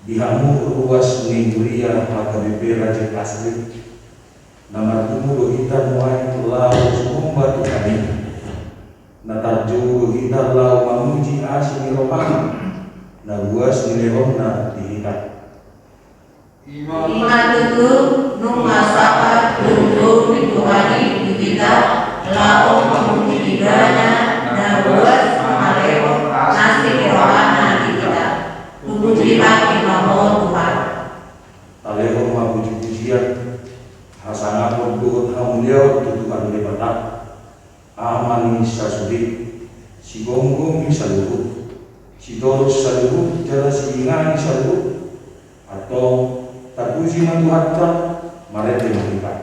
Dihamu ruas mingguria maka bibera je asli. Nama tumudo kita muai lau sumba tukani. Natarju kita lau mamuji asli rohani. Na ruas nilehona dihitat. Iman itu numasaka dulu dituhani kita lau mamuji ibadahnya na ruas mamaleo nasi rohana di kita. Puji lagi nama Tuhan. Taleho puji-pujian hasanapun Tuhan hamuliau tutukan lebatak amani sasudi si gonggong saluhut si dorus saluhut jala si ingani saluhut atau tapuji matuhatta marete manipat.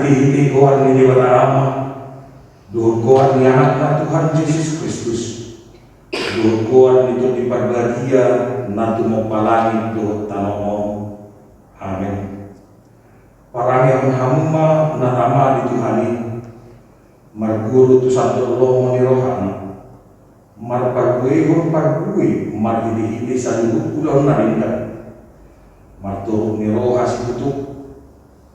Hiti koan ni Dewarama, duhur koan ni anak Tuhan Yesus Kristus, duhur koan itu diparbagia natu mopalani duhur tanomo. Amin. Parang yang hamuma natama di Tuhani, marguru tu satu lomo ni rohani, marpargui hon pargui, marhidi saluhut ulang narinda, marturuk ni rohas kutuk.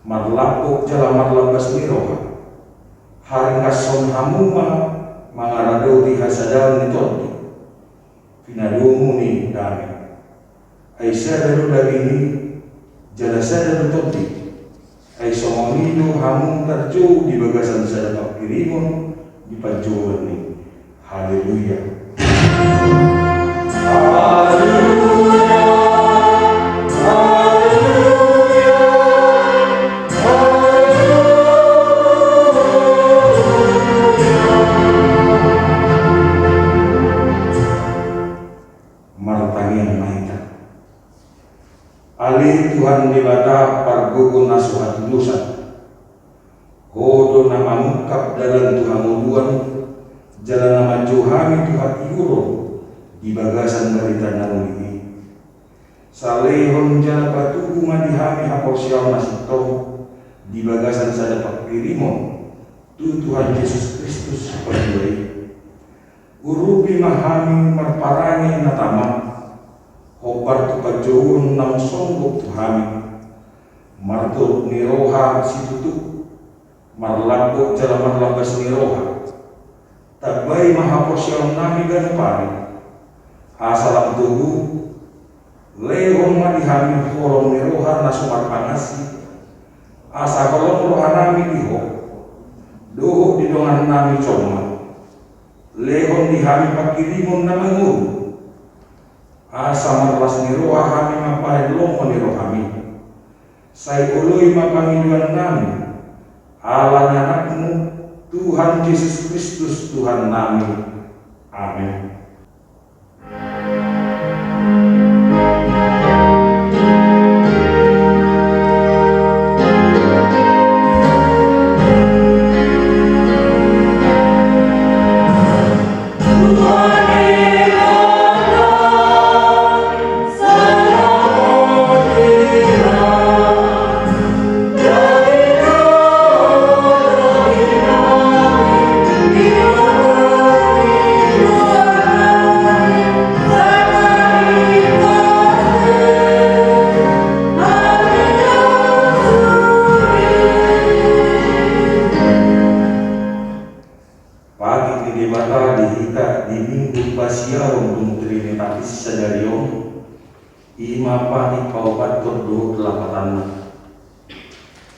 Marlapok jala marlambas miroha hari ngason hamuma mangarado di hasadal ni todi finadumu ni dami ay sadaro dagini jala sadaro todi ay somamido hamum tarjo di bagasan sadaro pirimon di panjuan ni. Haleluya. Ali Tuhan dibata pargogo nasuhat lusan hodo nama mukap dalam Tuhan muduan jalan nama Johami Tuhan iuro di bagasan berita nanuni salehon jalan patugu madihami haposial nasito di bagasan sadapak pirimon tu Tuhan Yesus Kristus perjuai urupi mahami marparangi natama hopar tu pajauan nam songgok Tuhami martur niroha situtu marlambok jala marlambas niroha tabai mahaposyam nami ganpari asalam tugu lehon madihami horong niroha nasumar pangasi asa kolong rohanami diho doho didongan nami coma lehon dihami pakirimun namanguru asa marlas niroha hami mapai lomo nirohami Sai oloi mapangiduan nami, Allah anakmu, Tuhan Yesus Kristus Tuhan nami. Amin.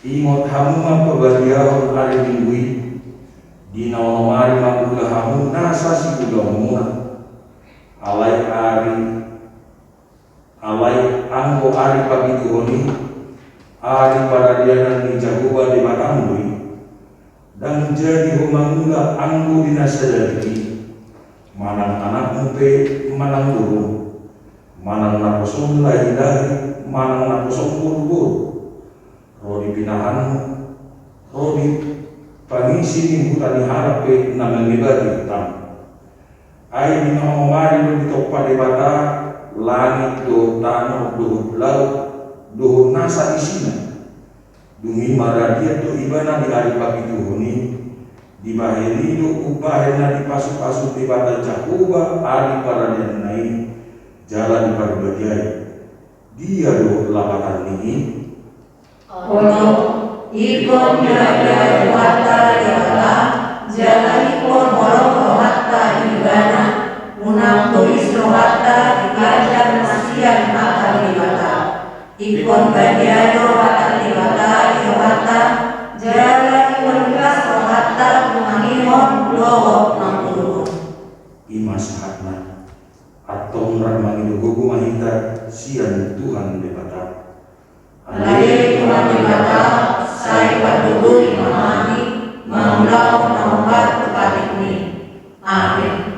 Ingot hamu mapabaliahon hari minggu di naomari makulah hamu nasa si ulamuna alai anggo ari pabituhoni ari paradianan ni jagoba di matambui dan jadi humangula anggo dinasadari manang anakmu pe manang guru manang naposong lahi manang naposong guru rodi pinahanmu rodi pangisi ni hutani harape na mangibadi hitam ay minamamari lo dito padebata langit do tanah do laut do nasa isina dumi maradia do ibana di hari pagituhuni di bahiri do ubahena di pasu-pasu di bata jakuba ari paradian nai jalan di parbadiai dia do lapatan ini Ono ikon jaya wata jala jala ikon molong wata ibana munang tulis wata dikajar nasian mata ibata ikon badiado wata ibata wata jala ikon gas wata mangimon logo manguru imas hatna atong ramang ilugogo mahita sian Tuhan debata Alai Tuhan dibata, saya padudu imamani, maulau naumbat kepatik ini. Amin.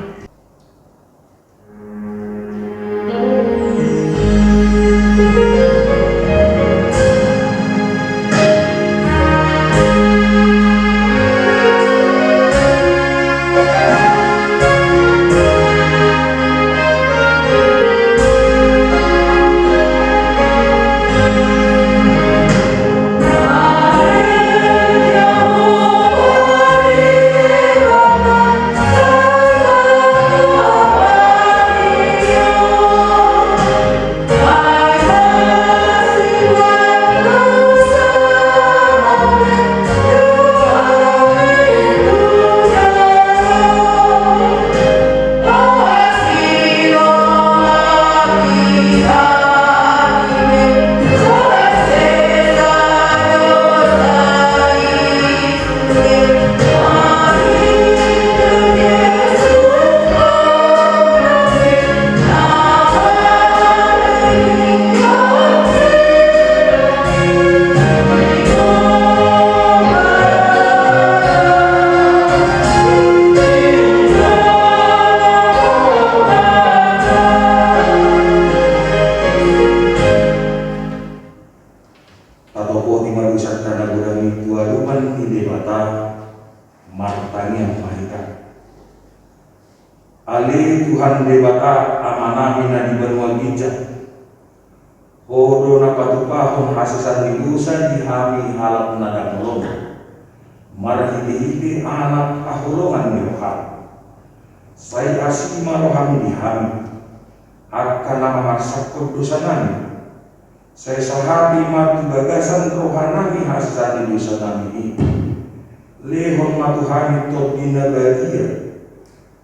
Ali Tuhan debata amanami na di benua gija hodo na patupahon hasisan dilusa dihami halap na damlong marhidi-hidi anak ahulongan miroham say asima roham dihami akan nama marsakot dosanami say sahabi mati bagasan rohanami hasisan dilusa nami lehon matuhani tot dina bagia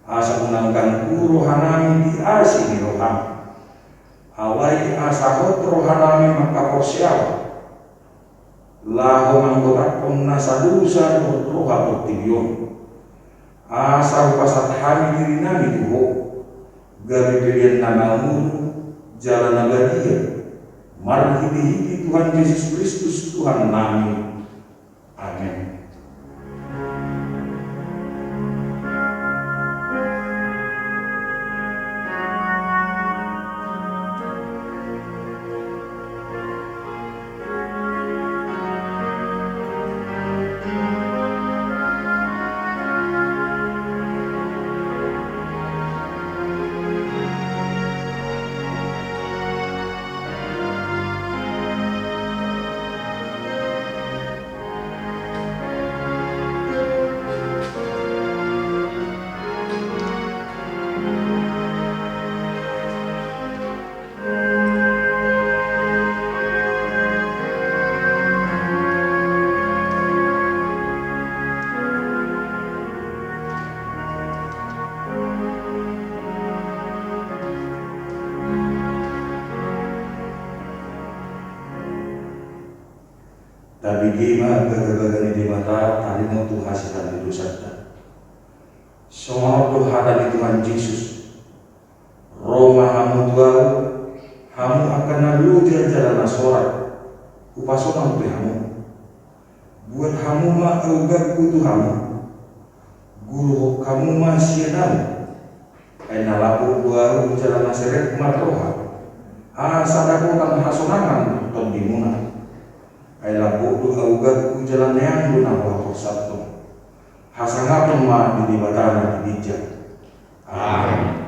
asa menangkan rohanami di asi ni roham awai asahot rohanami maka porsiawa laho manggorak nasadusa roha pertibion asa pasat hami diri nami tuho gabi pilihan nama mulu jalan nabadia marhidi-hidi Tuhan Yesus Kristus Tuhan kami. Amin. Tapi gima gagal-gagal di mata tadi mau Tuhan hasilkan di dosa. Semua Tuhan Tuhan Yesus. Roma hamu Tuhan, hamu akan lalu jalan sorak. Upasona untuk hamu. Buat hamu ma augak kutu hamu. Guru kamu masih namu. Karena lapu buah jalan seret matroha. Sadaku kan hasonangan ton dimuna. Ayla bodo augat jalan yang guna waktu sabtu. Hasangatun ma di batana di bijak. Amin.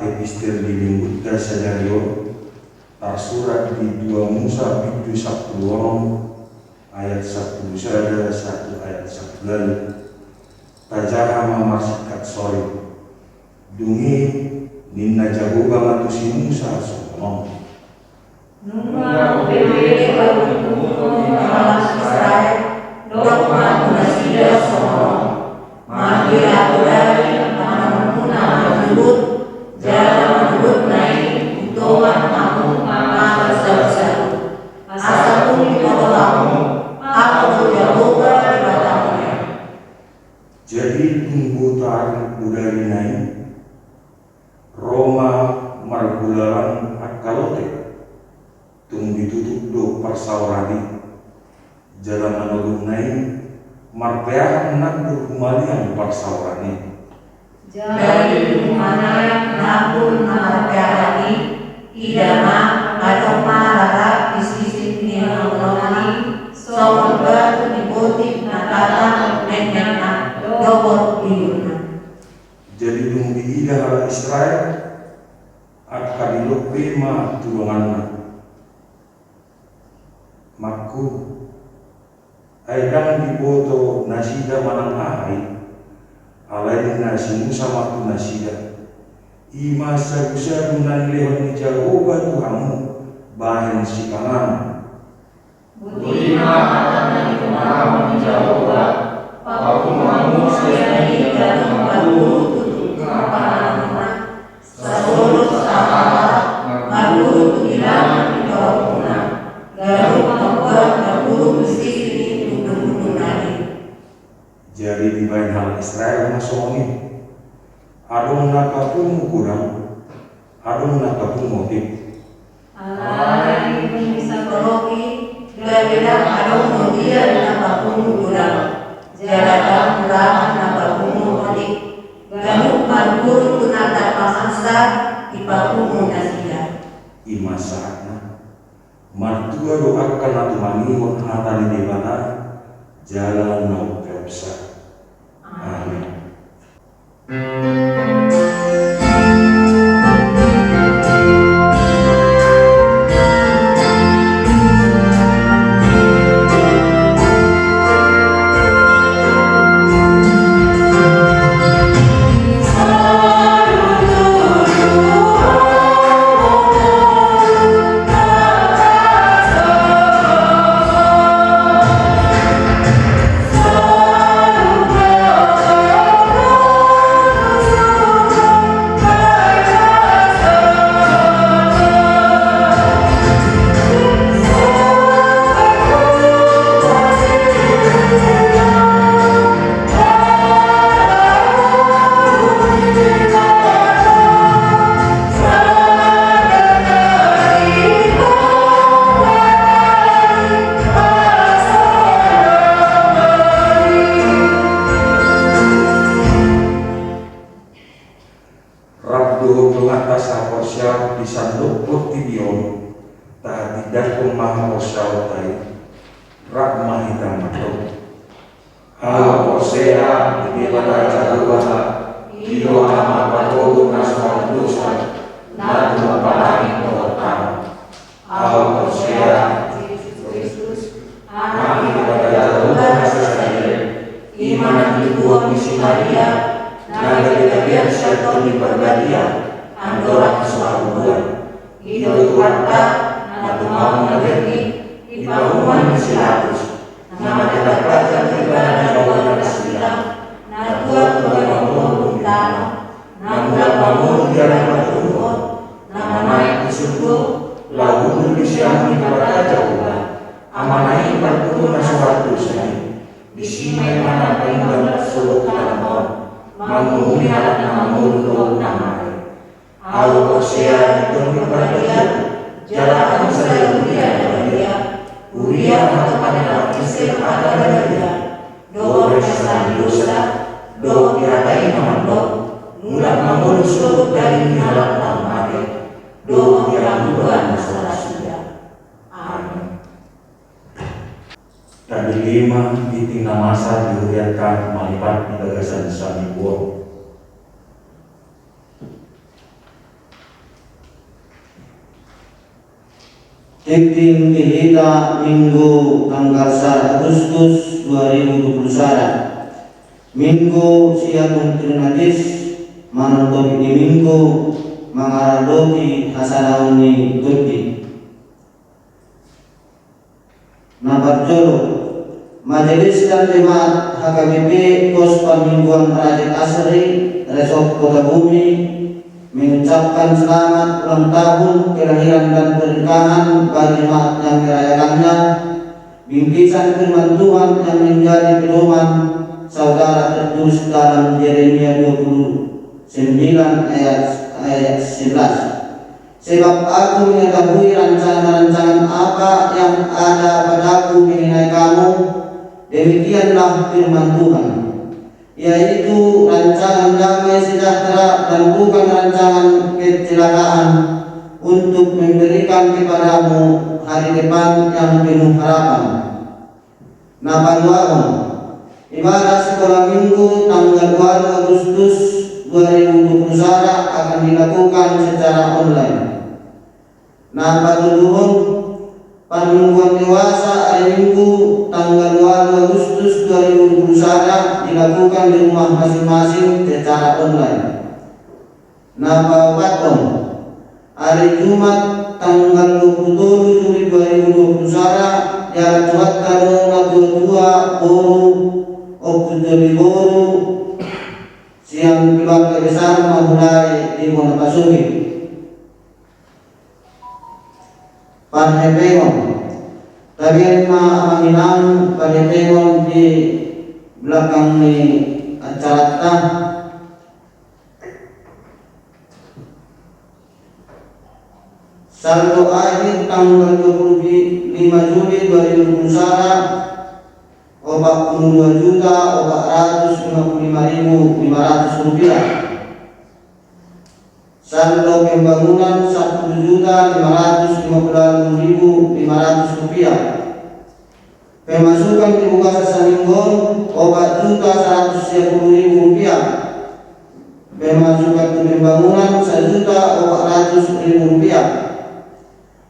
Epistel di minggu senario tersurat di 2 Musa Bidu 1 ayat 1 saja 1 ayat 1 lalu tajaha mamasikat sore dungi ninna jago banget si Musa sono nunga bebe baru alas Israel dok ma sida sono magi dari mana menurut jalan menurut naik tuan kamu maka besar asapun di kamu aku jauh dari batangnya. Jadi tunggu tarik budari naik Roma margularan akalote tung ditutup do persauradi jalan menurut naik marpeahan nak berkumalian persaurani. Jadi mana nampun marpeahani idama atau marara bisnis ini mengalami soal batu di boti nakata nenekna dobot diuna. Jadi tunggu ida hal Israel akan diluk prima tulunganna maku aidang diboto nasida manang ahai alain nasi Musa waktu nasida ima sagu-sagu nan lehon ni Jehovah Tuhanmu bahan si pangan Budima atana Tuhanmu ni Jehovah pakumamu sejani dan mengadu tutup kapananuna sasolus sahara ngadu tugilan di bawahuna garuk membuat ngadu besi ini duduk-duduk nari. bain hal Israel masoni adong nakapung kurang adong nakapung motif alai bisa koroki bila adong modia nakapung kurang jalan murahan nakapung motif ganuk mangguru tunata pasangsa ipapung nasida imasakna martua doakan atu manihon hatani debata jalan mau kepsa. Amin. Titing dihita Minggu tanggal 1 Agustus 2021 Minggu siatung trinadis manontopi di Minggu mangaraloki hasanauni gudi Nabarjolo Majelis dan Jemaat HKBP Kos Pamingguan Raja Asri Resort Kota Bumi mengucapkan selamat ulang tahun kelahiran dan pernikahan bagi jemaat yang merayakannya. Bingkisan firman Tuhan yang menjadi pedoman saudara tertulis dalam Yeremia 29 ayat 11. Sebab aku mengetahui rancangan-rancangan apa yang ada padaku mengenai kamu, demikianlah firman Tuhan, yaitu rancangan damai sejahtera dan bukan rancangan kecelakaan, untuk memberikan kepadamu hari depan yang penuh harapan. Napaluahon ibadah sekolah minggu tanggal 2 Agustus 2021 akan dilakukan secara online. Napaluahon Pamingguan dewasa hari Minggu tanggal 2 Agustus 2021 dilakukan di rumah masing-masing secara online. Napawaton hari Jumat tanggal 27 Juli 2021 jalan Jumat Karo Natua Boru Oktober Boru siang keluarga besar memulai di Monopasugi. Panhepengon tabian ma aminang panhepengon di belakang ni syaratnya. Saldo akhir tanggal 25 Juli 2021 Rp42.455.500. Saldo pembangunan Rp1.556.500. Pemasukan dibuka Sasalinggon Rp4.110.000. Pemasukan pembangunan Rp1.400.000.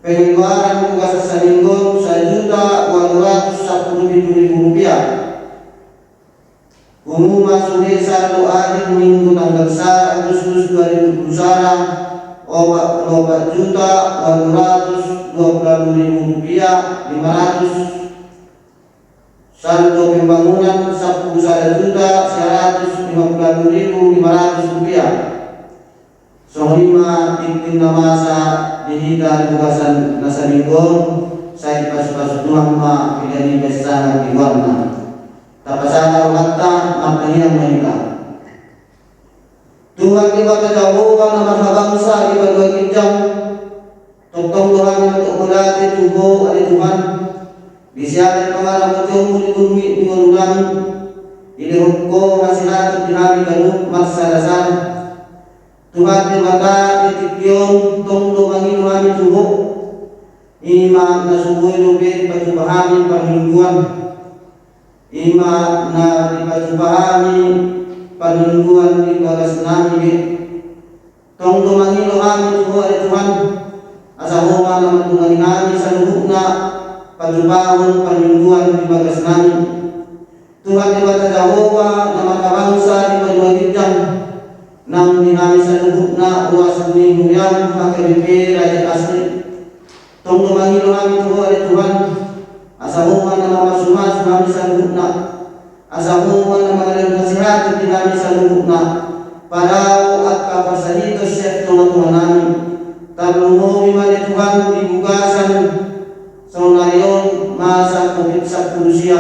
Pengeluaran dibuka Sasalinggon Rp1.210.000. Pengumuman sudah saldo akhir minggu tanggal 1 Agustus 2021 Rp4.220.500. Saldo pembangunan Rp1.150.500. Sohima iktina masa dihita tugasan Nasalinggon saya pas-pas Muhammad pilih besar di warna tapasana hatta maknanya mereka Tuhan kita kejauhan nama bangsa di berdua kijam tentang Tuhan untuk melatih tubuh oleh Tuhan disiapkan pengarang bertemu di bumi di ulang ini hukum nasihat di hari kanut masa dasar Tuhan dibata ditikyon tong lumangi lumangi tubuh iman na subuhi lubid pagpahami pamingguan iman na pagpahami pamingguan di bagas nami tong lumangi lumangi tubuh ay Tuhan asahuma naman lumangi nami sa lubuk na pagpahon pamingguan di bagas nami Tuhan dibata Jehovah na makabangsa di pagwagidjang nang dinami sa lubuk na uwasan ni Nguyam hakabibi raja asli tong lumangi lumangi tubuh ay Tuhan asamuman na mga sumas nami sa lubuk na asamuman na mga nagkasihat dinami sa lubuk na paraw at kapasahito siya itong Tuhan namin tablumuwi man ni Tuhan dibugasan sa unariyon masa COVID sa Pulusia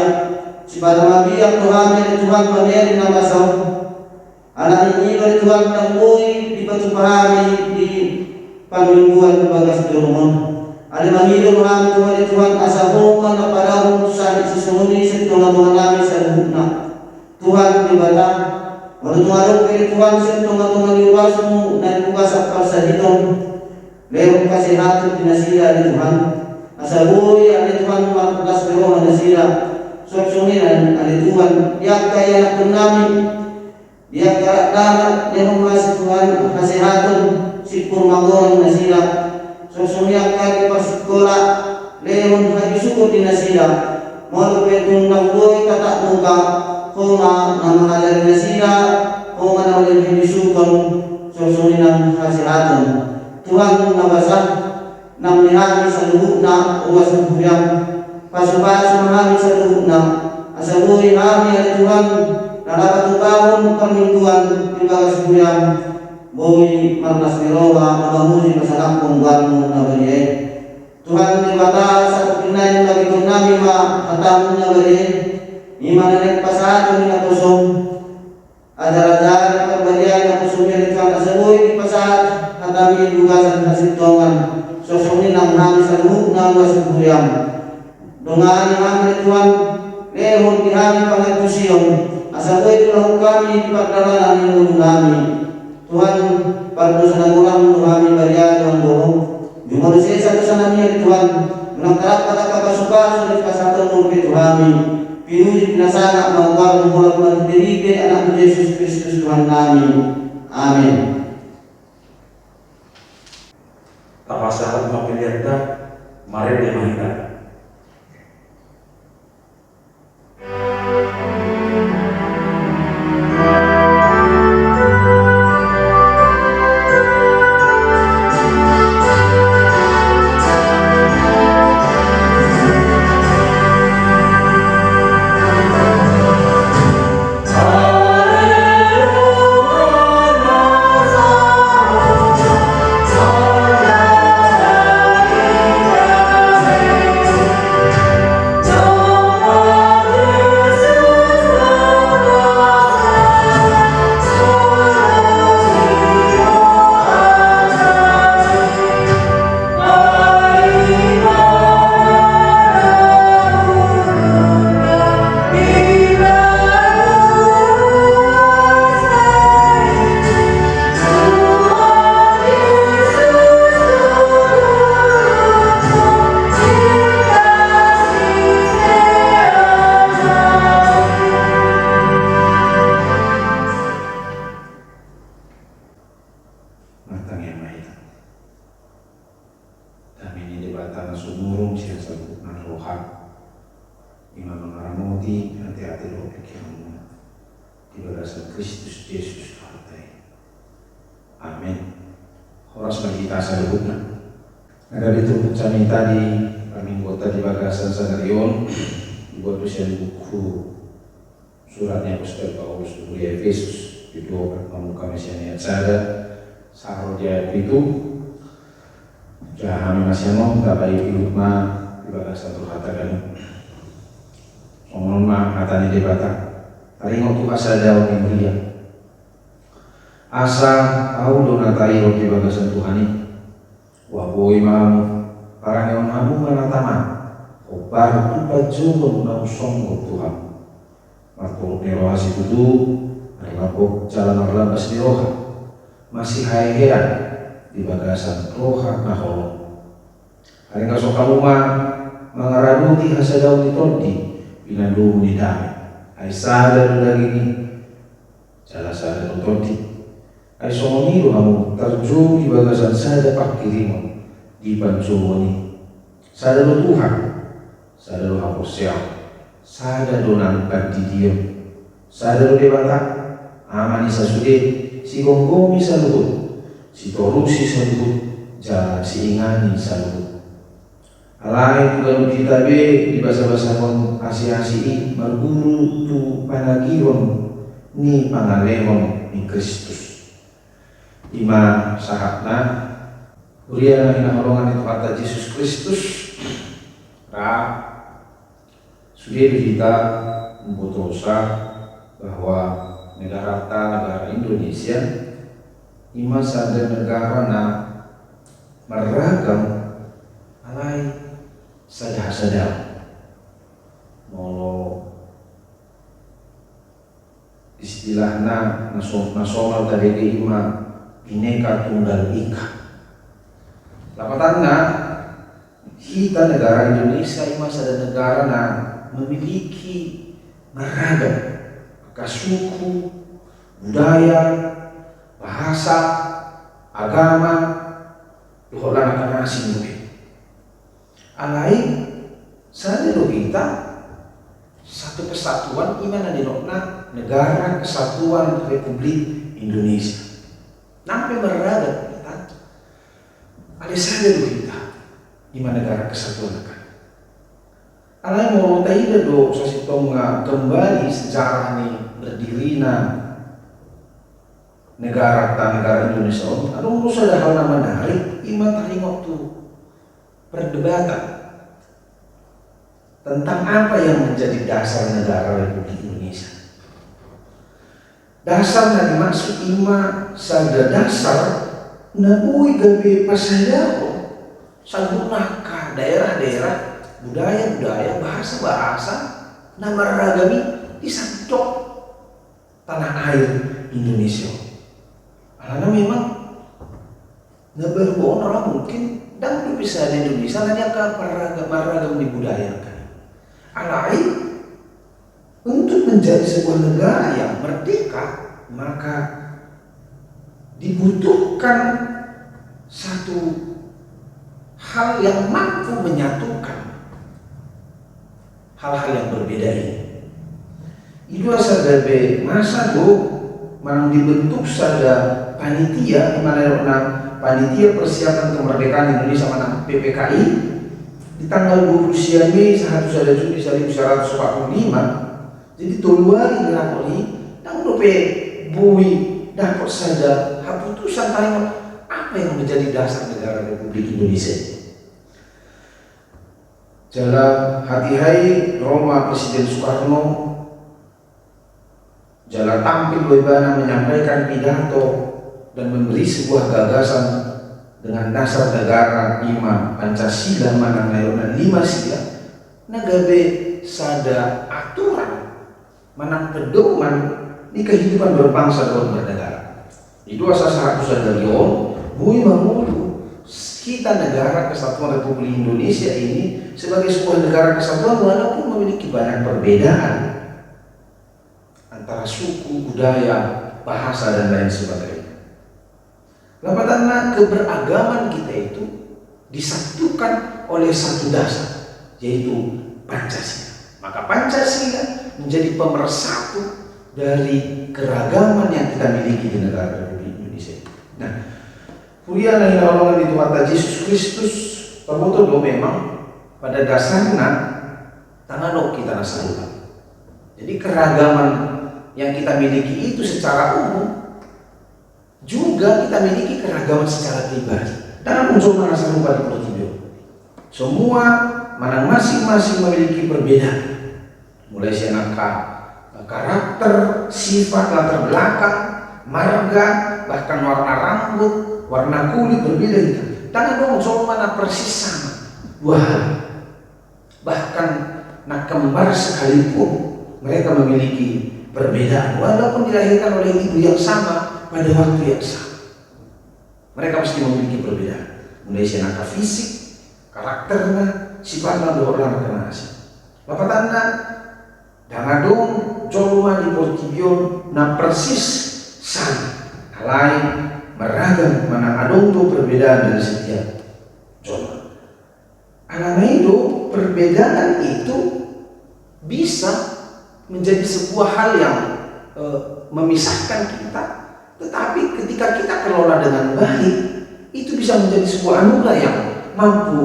si Badamabiyang Tuhan ni Tuhan pamerin na masaw anak ini dari Tuhan temui di batu pahami di pamingguan bagas dormon. Ada mangilong kami Tuhan asamukan na parahon sa sisumuni sa tunga-tunga namin sa lubukna. Tuhan di bata, walang kay Tuhan sa tunga-tunga liwas mo na bukas at parsahitong. Lewat kasihatan tinasila di Tuhan. Asabuhi ali Tuhan magpulas pero nasila. Sopsungin ali Tuhan, yak kaya na namin. Dia karakter yang mengasih Tuhan kesehatan si purmangon nasila sosumia kaki pas sekolah leon haji syukur di nasila mau petun nangboy kata muka koma nama ngajar nasila koma nama lebih syukur sosumia kesehatan Tuhan nabasah nam nihani saluhukna uwas buyam pasu-pasu mahami saluhukna asabuhi kami ada Tuhan Nalabat tahun pemingguan di bagas buyam boy marnas mirowa nabamuji masalah pembuatmu nabariyay Tuhan di bata sa pinayin labikong namin matamun nabariyay iman na nagpasado ni natusong ajar-ajar pagbariyay na tusong yan ito kasaboy di pasad at kami bugasan na sintongan sosongin ang namin sa luhuk na bagas buyam dungaan ang amin Tuhan lehon di amin pangatusiyon asal itu lahum kami di pagdaralan yang menunggangi Tuhan pada dosa nagulang menunggangi barian yang bohong di manusia satu sananya Tuhan menangkarap kata kapasukan di pasatan mungkin Tuhan pinuji pinasana mengawal mengulang mandiri anak Yesus Kristus Tuhan kami amin Tapasahat mapilianta mari dia mahina mati hati-hati lo pikiranmu di bagasan Kristus Yesus Tuhan. Amin. Horas bagi kita salibuna. Ada itu kami tadi kami anggota di bagasan Sanarion buat tulisan buku suratnya Apostol Paulus di Efesus judul Pramuka Mesianiat Sada Sahro dia itu Jahami Masiano tak baik ilmu di bagasan Turhatakan Songol ma hatani debata taringo tu asa daun yang mulia asa au donatai roti bagasan Tuhani waboi mamu parang yang mamu menatama obar tu pajumun nau songgo Tuhan marto nerohasi tutu arlapok jalan arlabas di roha masih haegean di bagasan roha naholo hari ngasok kamu mengaraduti asa daun di toldi binandu ni dami ay sada daging jala sada toldi ay somonido kamu terjun di bagasan sada pakirimo di pancumoni sada lo Tuhan sada lo haposya sada lo nangkat di diem sada lo debata amani sasude si gonggomi saluhut si torusi saluhut ja si ingani saluhut alai tugalu kita be di basa-basa mon asi-asi marguru tu panagiron ni pangalemon ni Kristus ima sahatna uriana inaholongan itu kata Yesus Kristus sudah kita membutuhsa bahwa negara Indonesia ima sada negara na meragam alai sada-sada molo istilahna nasional tadi ima Bhinneka Tunggal Ika. Lapatanna kita negara Indonesia ini ada negara na memiliki beragam suku, budaya, bahasa, agama, doholan akan asing mungkin. Alai sada do kita satu kesatuan iman di negara Kesatuan Republik Indonesia. Nampai beragam kita ada saja do kita di negara kesatuan kan alai mau taida do sasitonga kembali sejarah ni berdirinya negara Indonesia ada urus ada hal nama menarik iman tadi waktu perdebatan tentang apa yang menjadi dasar negara Republik Indonesia. Dasar na dimaksud ima sada dasar na bui gabe pasadaho sagunaka daerah-daerah budaya-budaya bahasa-bahasa na meragami di satu tanah air Indonesia. Karena memang na berbohong mungkin dan bisa di Indonesia hanya ke meragam dibudayakan. Alai untuk menjadi sebuah negara yang merdeka, maka dibutuhkan satu hal yang mampu menyatukan hal-hal yang berbeda ini. Itu asal dari masa itu memang dibentuk sada panitia, di mana panitia persiapan kemerdekaan Indonesia mana PPKI di tanggal 20 Mei 1945. Jadi tuluari dilakoni dan dope bui dapat saja keputusan paling apa yang menjadi dasar negara Republik Indonesia. Jalan hati-hati Roma Presiden Soekarno jalan tampil bagaimana menyampaikan pidato dan memberi sebuah gagasan dengan dasar negara 5 Pancasila mana dan 5 sila nagabe sada aturan manang pedoman di kehidupan berbangsa dan bernegara. Itu asal satu sadarion bui mamulu kita negara Kesatuan Republik Indonesia ini sebagai sebuah negara kesatuan walaupun memiliki banyak perbedaan antara suku, budaya, bahasa dan lain sebagainya. Lapatanna keberagaman kita itu disatukan oleh satu dasar yaitu Pancasila. Maka Pancasila menjadi pemersatu dari keragaman yang kita miliki di negara Republik Indonesia. Nah, kuliah yang dilakukan di Tuhan Yesus Kristus, termoto memang pada dasarnya tangan kita nasarukan. Jadi keragaman yang kita miliki itu secara umum juga kita miliki keragaman secara pribadi. Tangan unsur nasarukan di Portibio. Semua mana masing-masing memiliki perbedaan. Mulai senaka karakter, sifat, latar belakang, marga, bahkan warna rambut, warna kulit berbeda gitu. Tangan dong unsur mana persis sama. Wah, bahkan nak kembar sekalipun mereka memiliki perbedaan walaupun dilahirkan oleh ibu yang sama pada waktu yang sama. Mereka mesti memiliki perbedaan. Mulai senaka fisik, karakternya, sifatnya orang kena asing. Lapatanda dangadong colma di Portibio na persis sama. Lain beragam mana adong tuh perbedaan dari setiap colma. Karena itu perbedaan itu bisa menjadi sebuah hal yang memisahkan kita, tetapi ketika kita kelola dengan baik, itu bisa menjadi sebuah anugerah yang mampu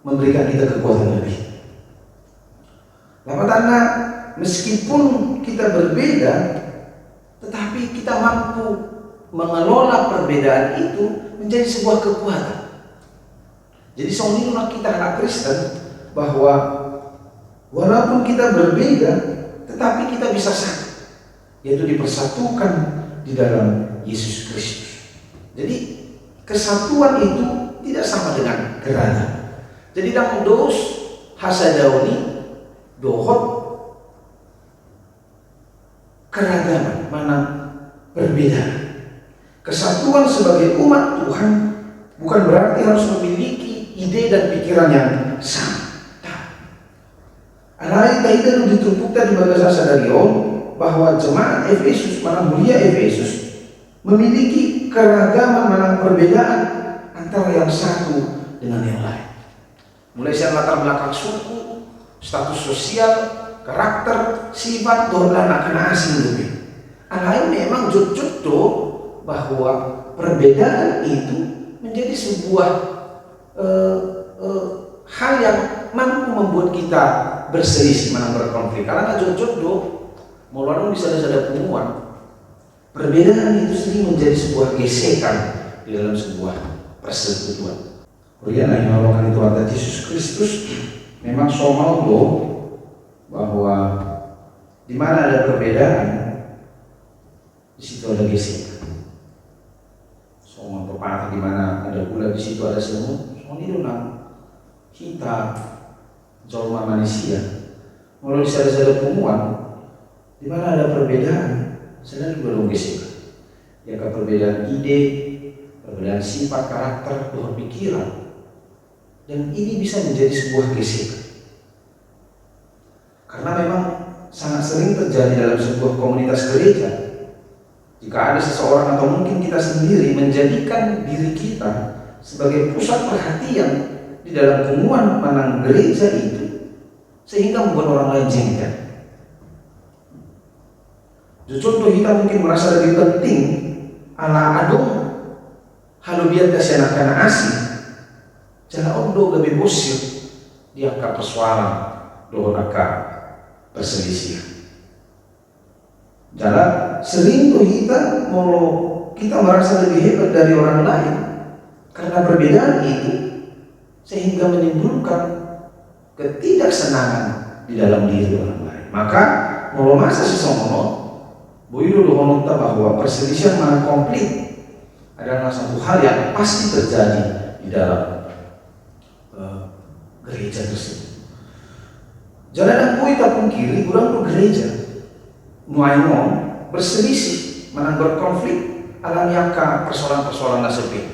memberikan kita kekuatan lebih. Karena meskipun kita berbeda, tetapi kita mampu mengelola perbedaan itu menjadi sebuah kekuatan. Jadi soalnya kita anak Kristen bahwa walaupun kita berbeda, tetapi kita bisa satu, yaitu dipersatukan di dalam Yesus Kristus. Jadi kesatuan itu tidak sama dengan keragaman. Jadi dalam dos hasadauni dohot keragaman mana perbedaan. Kesatuan sebagai umat Tuhan bukan berarti harus memiliki ide dan pikiran yang sama. Alai kita ditumpukkan di bagasa sadarion bahwa jemaat Efesus, mana mulia Efesus, memiliki keragaman mana perbedaan antara yang satu dengan yang lain. Mulai dari latar belakang suku, status sosial, karakter, sifat, dan akan asing lebih. Alai memang jujur bahwa perbedaan itu menjadi sebuah hal yang mampu membuat kita berselisih, mana berkonflik. Karena jujur mulai bisa ada pengumuman. Perbedaan itu sendiri menjadi sebuah gesekan di dalam sebuah persekutuan. Kemudian yang melakukan itu ada Yesus Kristus memang somau bahwa di mana ada perbedaan, di situ ada gesekan. Somau pepatah di mana ada gula, di situ ada semut. Ini kita jolma manusia mulai ada pengumuman di mana ada perbedaan, sedang belum gesekan. Ya perbedaan ide, perbedaan sifat, karakter, pikiran, dan ini bisa menjadi sebuah gesekan. Karena memang sangat sering terjadi dalam sebuah komunitas gereja. Jika ada seseorang atau mungkin kita sendiri menjadikan diri kita sebagai pusat perhatian di dalam pengumuman manang gereja itu, sehingga membuat orang lain jengkel. Contoh kita mungkin merasa lebih penting ala adong halubian kasihan asing, jangan ondo lebih bosir diangkat persoalan dohonaka perselisihan. Jangan sering kita mau kita merasa lebih hebat dari orang lain karena perbedaan itu, sehingga menimbulkan ketidaksenangan di dalam diri orang lain. Maka mau masa seseorang boyo dohononta bahwa perselisihan mana konflik adalah satu hal yang pasti terjadi di dalam gereja tersebut. Jangan boy tapung kiri kurang ke gereja nuaino berselisih mana berkonflik alamiaka persoalan-persoalan nasepi.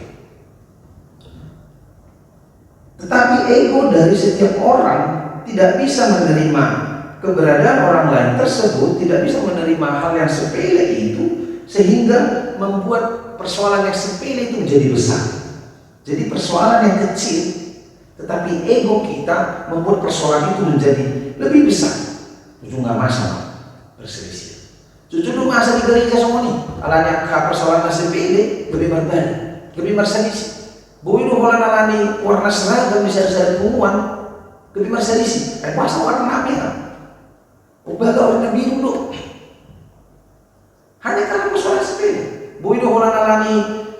Tetapi ego dari setiap orang tidak bisa menerima keberadaan orang lain tersebut, tidak bisa menerima hal yang sepele itu, sehingga membuat persoalan yang sepele itu menjadi besar. Jadi persoalan yang kecil, tetapi ego kita membuat persoalan itu menjadi lebih besar. ujung nggak masalah perselisihan. Jujur masa di gereja semua nih, alanya persoalan sepele lebih berbeda, lebih berselisih. Boy do holan alani warna seragam bisa dari pengumuman lebih berselisih. Masa warna merah, ubah warna biru do. Hanya karena persoalan sepele. Boy do holan alani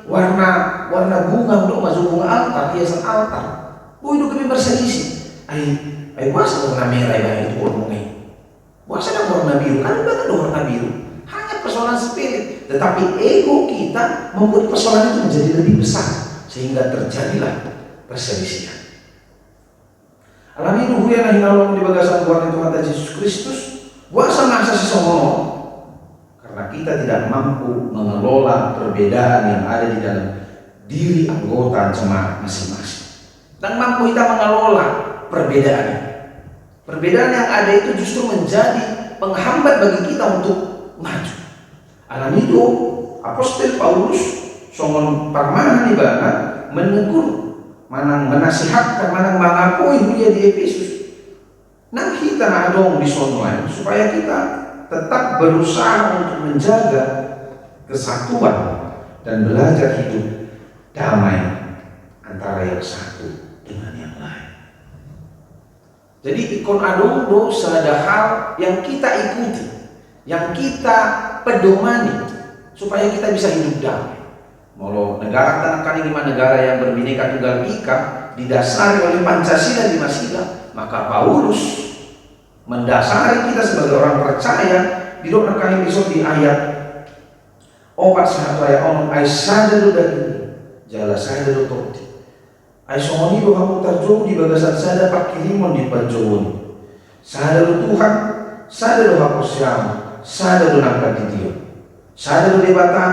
warna bunga do masuk bunga altar, hiasan altar. Boy do lebih berselisih. Ay masa warna merah yang itu ngomongnya. Masa ada warna biru, kan ada warna biru. Hanya persoalan sepele, tetapi ego kita membuat persoalan itu menjadi lebih besar sehingga terjadilah perselisihan. Alami nuhuri yang hinalong di bagasan Tuhan Tuhan Yesus Kristus, buasa masa sesomono, karena kita tidak mampu mengelola perbedaan yang ada di dalam diri anggota jemaat masing-masing, dan mampu kita mengelola perbedaan. Perbedaan yang ada itu justru menjadi penghambat bagi kita untuk maju. Alam itu Apostol Paulus songon parmana di bana menegur, manang menasihatkan, manang mengakui dia di Efesus. Nang kita nadong di sono lain supaya kita tetap berusaha untuk menjaga kesatuan dan belajar hidup damai antara yang satu dengan yang lain. Jadi ikon adong dosa ada hal yang kita ikuti, yang kita pedomani supaya kita bisa hidup damai. Molo negara tanahkan ini negara yang berbineka tunggal ika didasari oleh Pancasila di Masila, maka Paulus mendasari kita sebagai orang percaya di dalam kali besok di ayat 4 ayat on ay sadar daging jala sadar toti ay songoni do kamu terjun di bagasan sada pakirimon di panjowon sadar Tuhan sadar do hapus siam sadar do nangkat di dia sadar do debata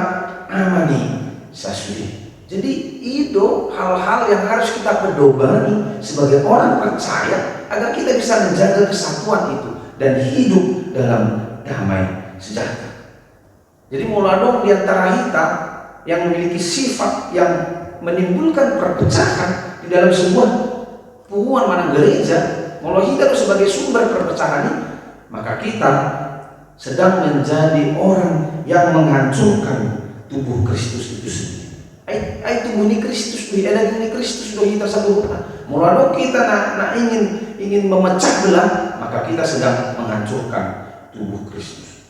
amani sasudi. Jadi itu hal-hal yang harus kita pedomani sebagai orang percaya agar kita bisa menjaga kesatuan itu dan hidup dalam damai sejahtera. Jadi muladong di antara kita yang memiliki sifat yang menimbulkan perpecahan di dalam sebuah puhuan mana gereja, kalau kita sebagai sumber perpecahan ini, maka kita sedang menjadi orang yang menghancurkan tubuh Kristus itu sendiri. Ay tubuh ni Kristus, ada ni Kristus do kita sabuhna. Mulado kita na ingin memecah belah, maka kita sedang menghancurkan tubuh Kristus.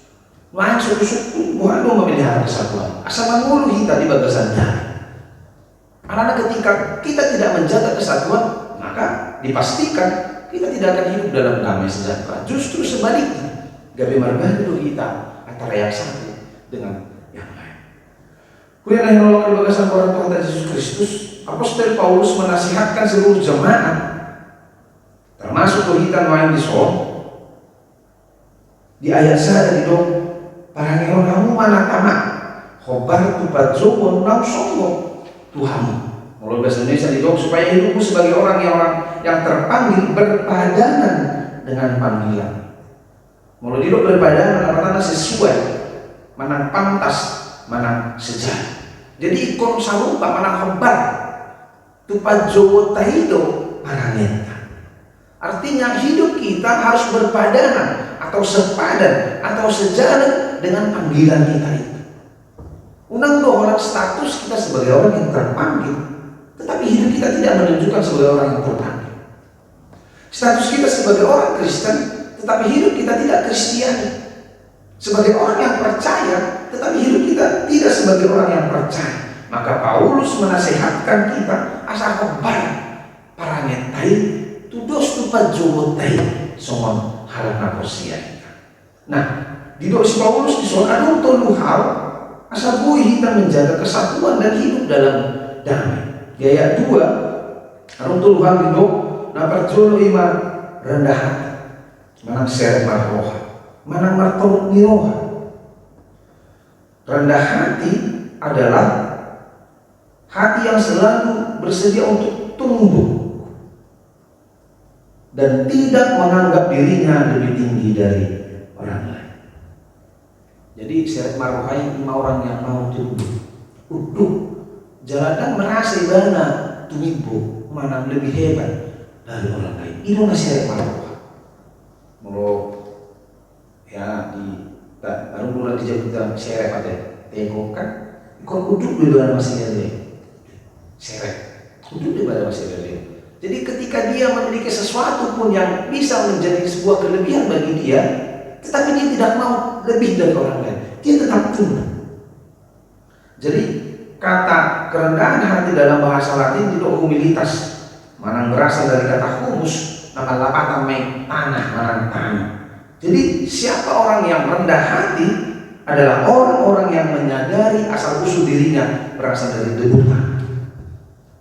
Main suku-suku bukan memelihara kesatuan. Asal mengulu kita di bagasan damai. Karena ketika kita tidak menjaga kesatuan, maka dipastikan kita tidak akan hidup dalam damai sejahtera. Justru sebaliknya, gabe marbado kita antara yang satu dengan yang lain. Kemudian yang nolong di bagasan orang Tuhan Yesus Kristus, Apostol Paulus menasihatkan seluruh jemaat, termasuk kita main di Sol, di ayat saya di dong. Parangeon kamu mana tamak khobar tupat jowon nau sombong Tuhan. Kalau bahasa Indonesia didong supaya hidupmu sebagai orang yang terpanggil berpadanan dengan panggilan. Kalau hidup berpadanan artinya sesuai, mana pantas, mana sejalan. Jadi ikon sarupa mana khobar tupat jowon taido parangenta. Artinya hidup kita harus berpadanan atau sepadan atau sejalan dengan panggilan kita itu. Unang orang status kita sebagai orang yang terpanggil, tetapi hidup kita tidak menunjukkan sebagai orang yang terpanggil. Status kita sebagai orang Kristen, tetapi hidup kita tidak Kristiani. Sebagai orang yang percaya, tetapi hidup kita tidak sebagai orang yang percaya. Maka Paulus menasehatkan kita asal kembali parangetai tudos tupat jowotai somon halana persia kita. Nah, di dosi Paulus di soal adung tolu hal asal bui kita menjaga kesatuan dan hidup dalam damai. Di ayat 2 adung tolu hal itu na perjolo ima rendah hati manang seret marroha manang martoluk niroha. Rendah hati adalah hati yang selalu bersedia untuk tunduk dan tidak menganggap dirinya lebih tinggi dari orang lain. Jadi seret marohai lima orang yang mau tunduk. Jalanan merasa ibana tumibo mana lebih hebat dari orang lain. Itu nasi seret marohai. Kalau nurang di jabutan seret pada tengok kan, kau duduk di dalam masih dia seret, duduk di dalam masih dia. Jadi ketika dia memiliki sesuatu pun yang bisa menjadi sebuah kelebihan bagi dia, tetapi dia tidak mau lebih dari orang lain, dia tetap tunduk. Jadi kata kerendahan hati dalam bahasa Latin itu humilitas, manang berasal dari kata humus, nama lapatan tanah, manang tanah. Jadi siapa orang yang rendah hati adalah orang-orang yang menyadari asal usul dirinya berasal dari debu tanah.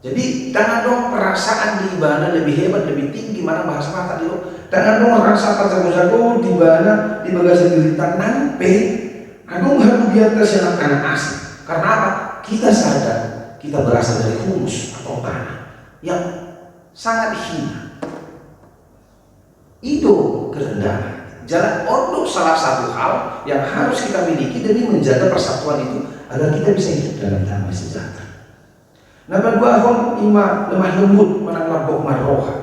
Jadi jangan dong perasaan di ibadah lebih hebat, lebih tinggi, mana bahasa mata dulu. Jangan dong rasa jago-jago di ibadah di bagasi diri tanampe. Agung harus biar tersiap karena asli. Karena apa? Kita sadar kita berasal dari humus atau tanah yang sangat hina. Itu kerendahan. Jalan untuk salah satu hal yang harus kita miliki demi menjaga persatuan itu agar kita bisa hidup dalam damai sejahtera. Nomor 2 ima lemah lembut menang labok marroha.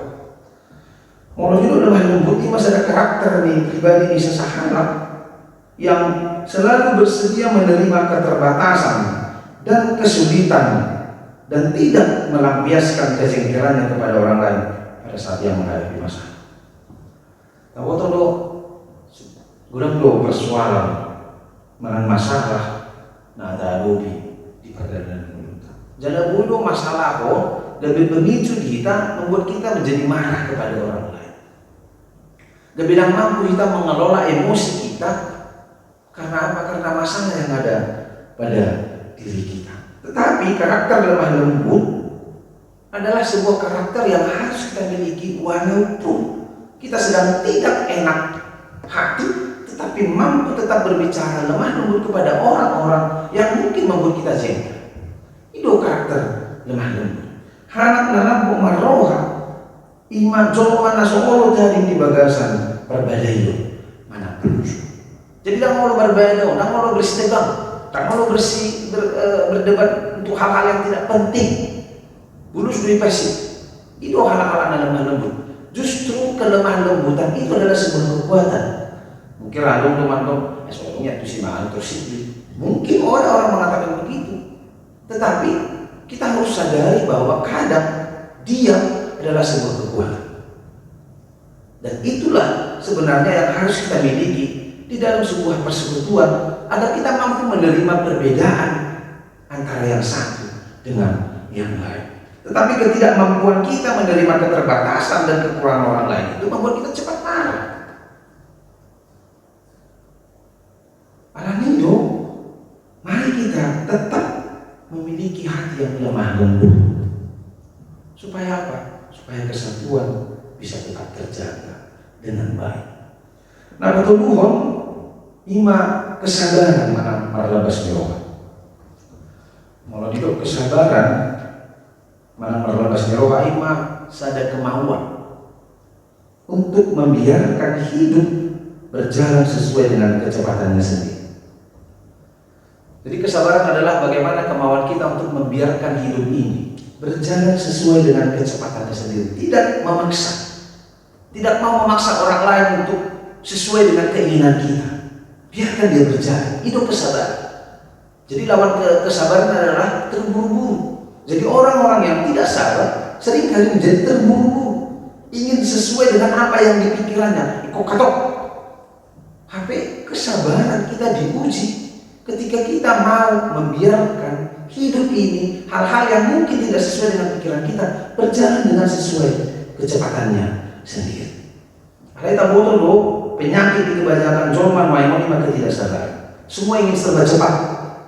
Kalau hidup lemah lembut ima ada karakter nih pribadi di sesahabat yang selalu bersedia menerima keterbatasan dan kesulitan dan tidak melampiaskan kejengkelannya kepada orang lain pada saat yang menghadapi masalah. Tahu tuh gurang do persoalan menang masalah nah ada dobi di perjalanan jadi bodoh masalah lebih memicu kita, membuat kita menjadi marah kepada orang lain. Lebih mampu kita mengelola emosi kita karena apa? Karena masalah yang ada pada diri kita. Tetapi karakter lemah lembut adalah sebuah karakter yang harus kita miliki walaupun kita sedang tidak enak hati, tetapi mampu tetap berbicara lemah lembut kepada orang-orang yang mungkin membuat kita jengkel. Itu karakter lemah lembut. Hanak narabu marroha ima jolman nasoolo dari di bagasan berbadayo mana penusu. Jadi tak mau berbeda, tak mau bersetegang, tak mau berdebat untuk hal-hal yang tidak penting. Bulus beripasi. Itu hal-hal lemah lembut. Justru kelemah lembutan itu adalah sebuah kekuatan. Mungkin ada teman-teman, soalnya itu si mahal terus. Mungkin orang mengatakan begitu. Tetapi kita harus sadari bahwa kadang diam adalah sebuah kekuatan. Dan itulah sebenarnya yang harus kita miliki di dalam sebuah persekutuan agar kita mampu menerima perbedaan antara yang satu dengan yang lain. Tetapi ketidakmampuan kita menerima keterbatasan dan kekurangan orang lain itu membuat kita cepat marah. Alangkah itu, mari kita tetap memiliki hati yang lemah lembut. Supaya apa? Supaya kesatuan bisa tetap terjaga dengan baik. Nah, pertumbuhan ima kesabaran mana marlabas nyawa. Kalau itu kesabaran mana marlabas nyawa ima sada kemauan untuk membiarkan hidup berjalan sesuai dengan kecepatannya sendiri. Jadi kesabaran adalah bagaimana kemauan kita untuk membiarkan hidup ini berjalan sesuai dengan kecepatannya sendiri. Tidak memaksa. Tidak mau memaksa orang lain untuk sesuai dengan keinginan kita. Biarkan dia berjalan. Itu kesabaran. Jadi lawan kesabaran adalah terburu-buru. Jadi orang-orang yang tidak sabar seringkali menjadi terburu-buru. Ingin sesuai dengan apa yang dipikirannya. Kok katok. HP kesabaran kita diuji ketika kita mau membiarkan hidup ini, hal-hal yang mungkin tidak sesuai dengan pikiran kita berjalan dengan sesuai kecepatannya sendiri. Ada kita bodoh loh, penyakit di kebanyakan zaman main maka tidak sadar. Semua ingin serba cepat,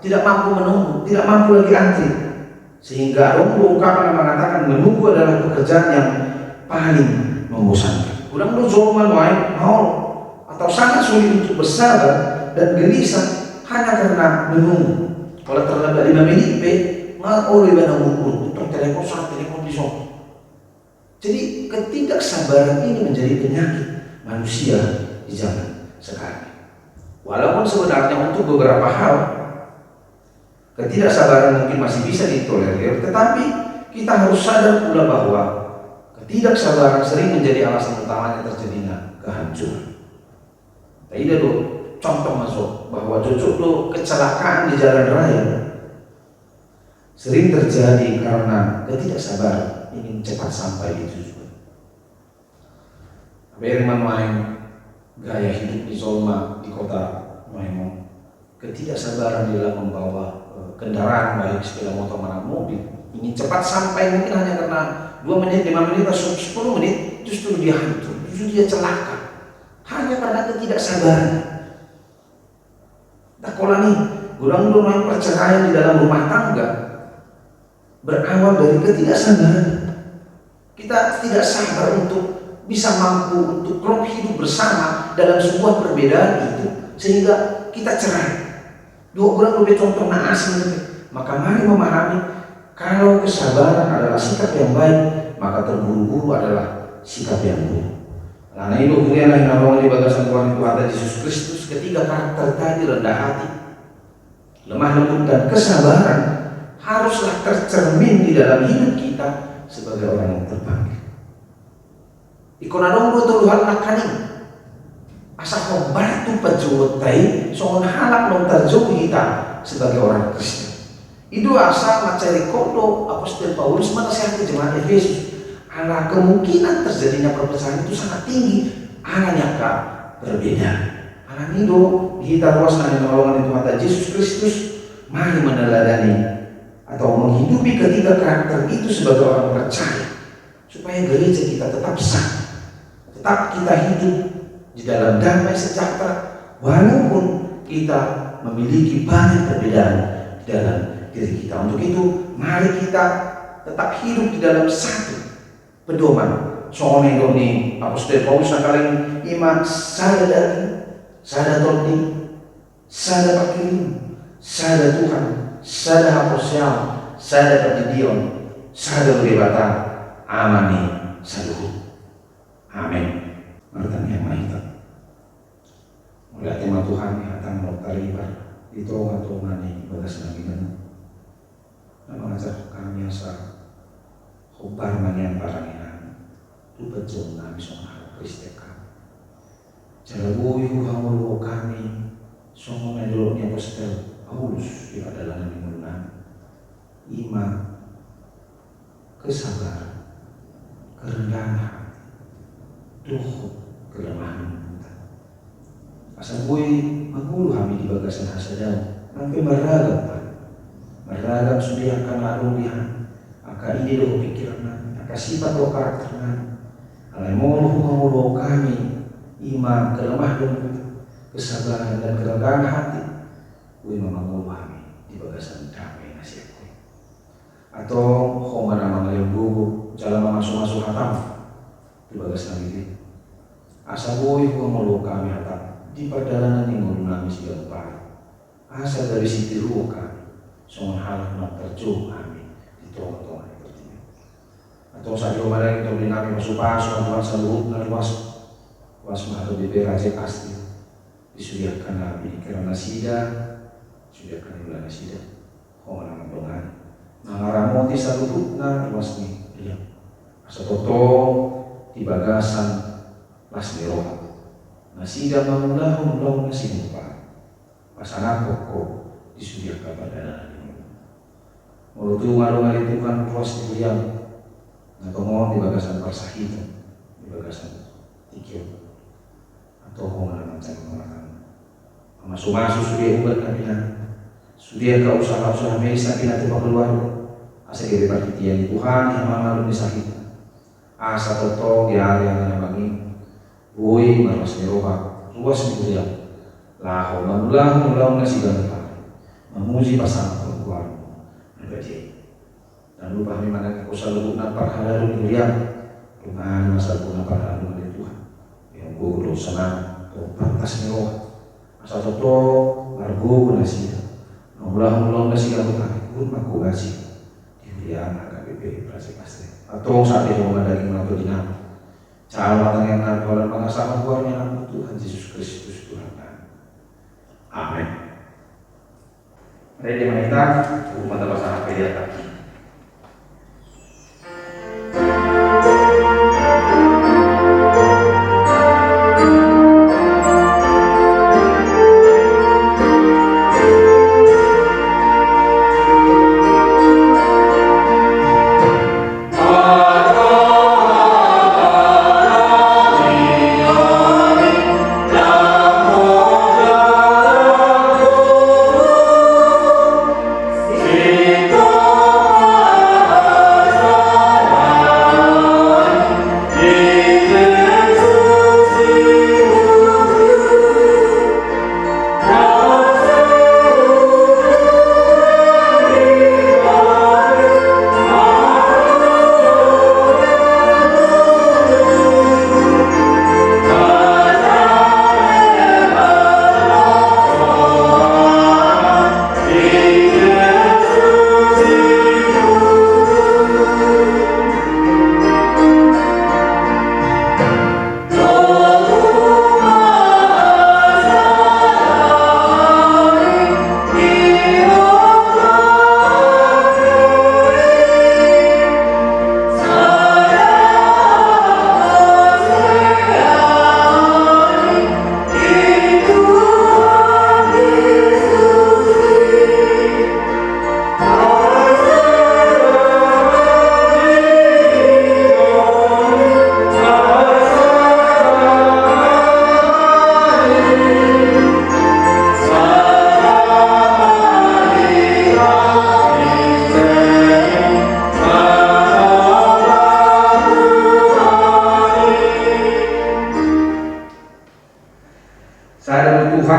tidak mampu menunggu, tidak mampu lagi antri. Sehingga orang ungkapan yang mengatakan menunggu adalah pekerjaan yang paling membosankan. Ulang lo zaman main mau atau sangat sulit untuk bersabar dan gelisah hanya karena menunggu. Kalau terlambat 5 menit, nggak oleh banyak ukur untuk telepon di sana. Jadi ketidaksabaran ini menjadi penyakit manusia di zaman sekarang. Walaupun sebenarnya untuk beberapa hal ketidaksabaran mungkin masih bisa ditolerir, tetapi kita harus sadar pula bahwa ketidaksabaran sering menjadi alasan utamanya terjadinya kehancuran. Tidak dong. contoh masuk bahwa cucu itu kecelakaan di jalan raya sering terjadi karena ketidaksabaran ingin cepat sampai di tujuan. Berman main gaya hidup di Zolma di kota Maimong, ketidaksabaran di dalam membawa kendaraan baik sepeda motor maupun mobil, ingin cepat sampai mungkin hanya karena 2 menit, 5 menit atau 10 menit, justru dia hancur, justru dia celaka hanya karena ketidaksabaran. Tak kola nih, gudang-gudang perceraian di dalam rumah tangga berawal dari ketidaksabaran. Kita tidak sabar untuk bisa mampu untuk klop hidup bersama dalam sebuah perbedaan itu, sehingga kita cerai. 2 orang lebih contoh naas. Maka mari memahami, kalau kesabaran adalah sikap yang baik, maka terburu-buru adalah sikap yang buruk. Karena itu kemudian yang nolong di bagasan Tuhan itu ada Yesus Kristus. Ketiga karakter tadi, rendah hati, lemah lembut, dan kesabaran, haruslah tercermin di dalam hidup kita sebagai orang yang terpanggil. Ikona dong tuhan nakaning asa hobar tu pajuwotai soon halak nong terjauh kita sebagai orang Kristen. Itu asa macari kodo Apostol Paulus menasihati jemaat Efesus. Ala kemungkinan terjadinya perpecahan itu sangat tinggi. Ananya kah berbeda. Anak itu kita ruas nanya nolongan itu mata Yesus Kristus. Mari meneladani atau menghidupi ketiga karakter itu sebagai orang percaya, supaya gereja kita tetap sah, tetap kita hidup di dalam damai sejahtera, walaupun kita memiliki banyak perbedaan di dalam diri kita. Untuk itu, mari kita tetap hidup di dalam satu pedoman. Soalnya ini Apostol Paulus nakaling iman sada daging, sada torti, sada pakirim, sada Tuhan, sada aposal, sada perdidion, sada berbata, amani saluhut. Amin. Martan yang mahita. Mulai tema Tuhan hatang noktaribar di tonga-tongani bagas nabinan. Na mengajak kami asa hubar manyan paranginan. Lupa jom nabi songhal Kristeka. Jalabuhi huhamulu kami songo medoloknya Apostol Paulus di adalah nabi mulna. Iman, kesabaran, kerendahan hati, dohot, kelemahan kita. Asal gue mengulu kami di bagasan hasadau, sampai beragam sudah akan lalu lihat, akan ide doh pikiran, akan sifat doh karakter. Alai mengulu kami iman, kelemah lembut, kesabaran dan kerendahan hati. Gue mengulu kami di bagasan damai nasihat gue. Atau kau mana yang bubu jalan masuk hatam di bagasan ini. Asa gue mengulu kami hatam di perjalanan yang ngulu nami siang pagi. Asa dari siti ruh kami, songon halak nak terjauh kami di tongah-tongah seperti ini. Atau saat kemarin kita beli kami masuk pasok Tuhan seluruh luas atau bibir raja pasti disudiakan nabi karena sida sudiakan bulan sida kau nama Tuhan mengaramoti seluruh luas nih dia asa toto di bagasan pas merah nasida mengulah nasi lupa pasana pokok disudiakan pada nabi mulut warung hari Tuhan luas nih dia atau mau di bagasan persahitan di bagasan tikio atau mau macam orang masuk sudah ubat kabinan sudah kau usaha medis kabinan itu keluar asa kiri partitian Tuhan yang malu disahita asa toto di area yang bagi boy malas meroha luas itu dia lah ulang nasi gantar memuji pasangan keluar berbagai dan lupa memang aku selalu napar halalu durian Tuhan masa aku napar halalu dari Tuhan yang gue senang atau pantas mewah asal toto margo nasi ulang nasi kamu tak pun aku ngasih durian agak bebe prase pasti atau saat itu mau daging atau dinam calon yang nampol dan pengasaman keluarnya nama Tuhan Yesus Kristus Tuhan. Amin. Mari kita umat bahasa apa ya?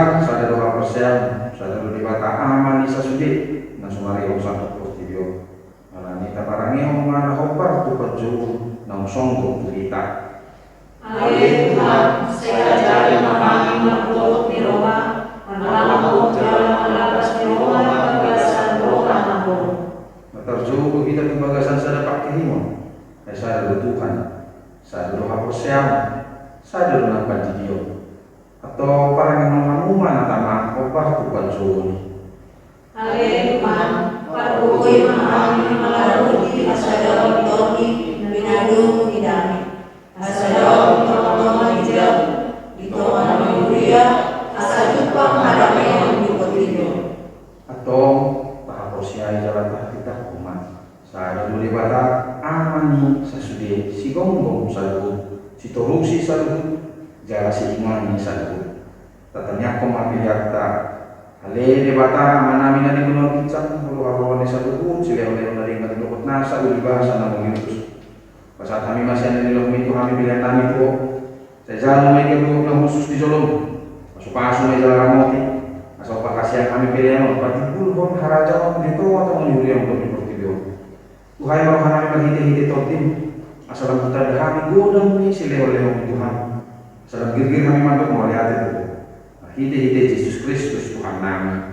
Tuhan, sada doa persen, sada doa dibata aman isa sudi, na sumari ang satu portibio. Malani taparangi ang mga hopar tu paju na songgo kita. Amin Tuhan, saya ajari memahami makhluk di Roma, menampung jalan melakas di Roma bagasan Roma nampung. Matarjo kita tu bagasan sada pakirimon, ay sada do Tuhan, sada doa persen, sada doa pantidio. Atau parang yang rumah na tama hopar tu paju ni. Amin Tuhan, parbukoy memahami malaruti asadaw itoki binadong idami. Asadaw itoki hijau, itoki mulia, asadupang hadami ang dikotido. Atau pahaposiai jalan kita umat. Sada duli bata amani sasude si gonggong salu, si torusi salu, jala si imani salu. Tatanya komapiliakta ale de bata manami na di gunung kicang hulu hawawan salu, sila oleh dari ngadukot nasa uli bahasa na mengitus. Pasal kami masih ada di dalam itu kami pilihan kami itu. Saya jalan mereka belum khusus di Solo. Masuk pasung di jalan Ramoti. Asal pakasian kami pilihan. Berarti pun haraja itu atau menyuruh yang belum dipertimbangkan. Tuhai orang kami berhiti-hiti totim. Asal kita kami godam ni sila oleh Tuhan. Asal gir-gir kami mantuk mau lihat itu. Hiti-hiti Yesus Kristus Tuhan nami.